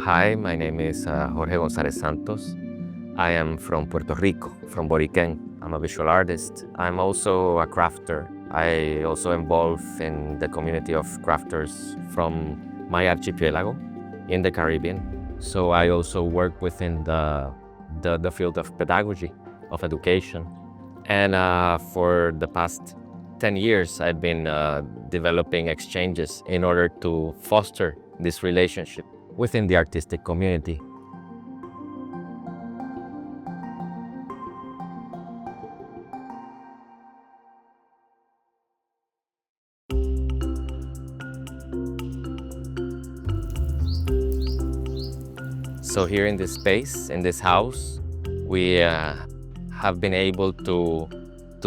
Hi, my name is Jorge González Santos. I am from Puerto Rico, from Borican. I'm a visual artist. I'm also a crafter. I also involve in the community of crafters from my archipelago in the Caribbean. So I also work within the field of pedagogy, of education. And for the past 10 years, I've been developing exchanges in order to foster this relationship within the artistic community. So here in this space, in this house, we have been able to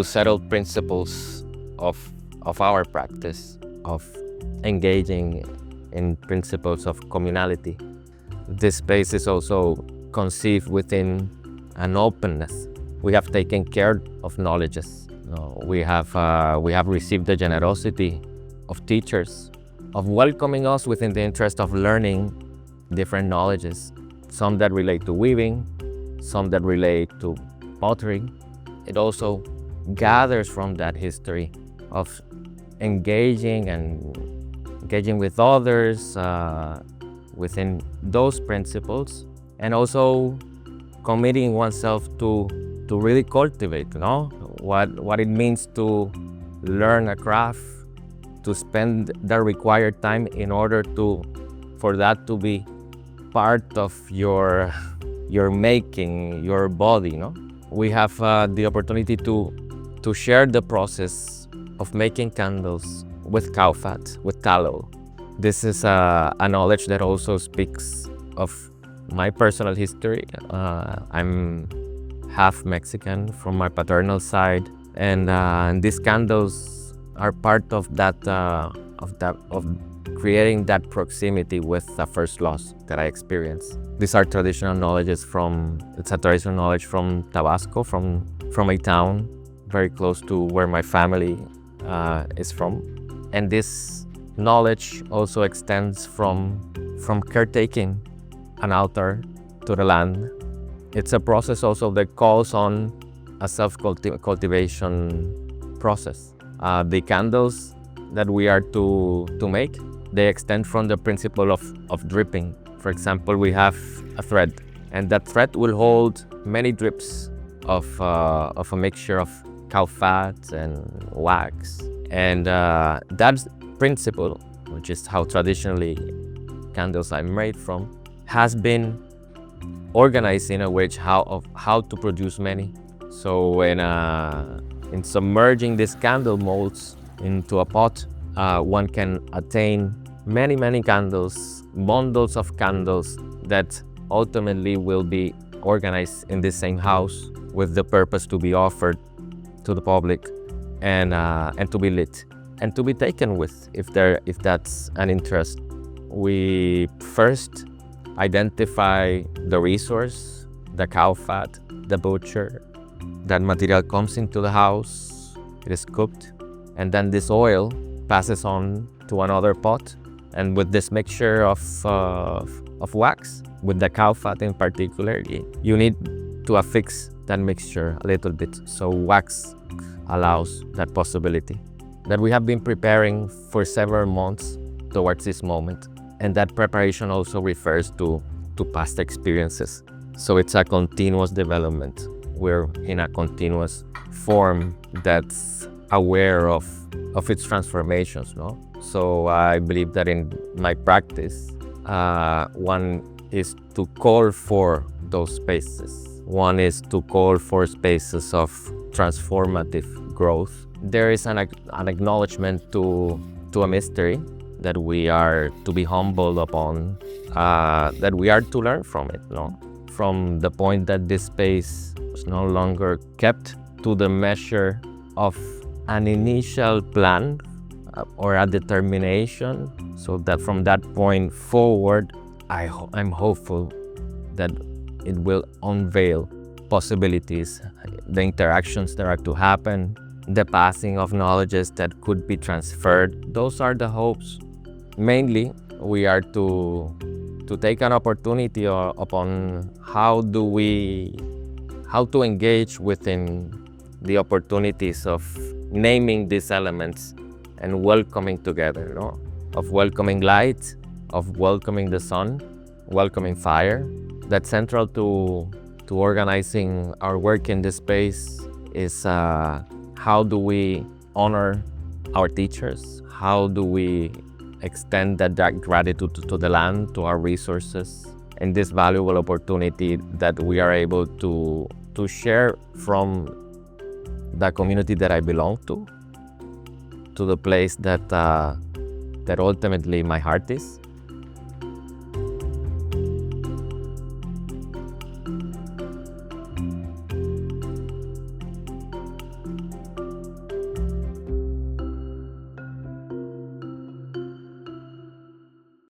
settle principles of our practice, of engaging in principles of communality. This space is also conceived within an openness. We have taken care of knowledges. We have received the generosity of teachers, of welcoming us within the interest of learning different knowledges, some that relate to weaving, some that relate to pottery. It also gathers from that history of engaging with others within those principles, and also committing oneself to really cultivate, what it means to learn a craft, to spend the required time in order for that to be part of your making, your body. We have the opportunity to share the process of making candles with cow fat, with tallow. This is a knowledge that also speaks of my personal history. I'm half Mexican from my paternal side, and these candles are part of that, of creating that proximity with the first loss that I experienced. These are traditional knowledges it's a traditional knowledge from Tabasco, from a town very close to where my family is from. And this knowledge also extends from caretaking an altar to the land. It's a process also that calls on a self-cultivation process. The candles that we are to make, they extend from the principle of dripping. For example, we have a thread, and that thread will hold many drips of a mixture of cow fat and wax. And that principle, which is how traditionally candles are made from, has been organized in a way of how to produce many. So in submerging these candle molds into a pot, one can attain many candles, bundles of candles that ultimately will be organized in the same house with the purpose to be offered to the public and to be lit and to be taken with if that's an interest. We first identify the resource, the cow fat, the butcher. That material comes into the house, it is cooked, and then this oil passes on to another pot. And with this mixture of wax, with the cow fat in particular, you need to affix that mixture a little bit. So wax allows that possibility that we have been preparing for several months towards this moment. And that preparation also refers to past experiences. So it's a continuous development. We're in a continuous form that's aware of its transformations, So I believe that in my practice, one is to call for those spaces. One is to call for spaces of transformative growth. There is an acknowledgement to a mystery that we are to be humbled upon, that we are to learn from it, From the point that this space is no longer kept to the measure of an initial plan or a determination, so that from that point forward, I'm hopeful that it will unveil possibilities, the interactions that are to happen, the passing of knowledges that could be transferred. Those are the hopes. Mainly, we are to take an opportunity upon how to engage within the opportunities of naming these elements and welcoming together, of welcoming light, of welcoming the sun, welcoming fire. That's central to organizing our work in this space is how do we honor our teachers? How do we extend that gratitude to the land, to our resources, and this valuable opportunity that we are able to share from the community that I belong to the place that ultimately my heart is.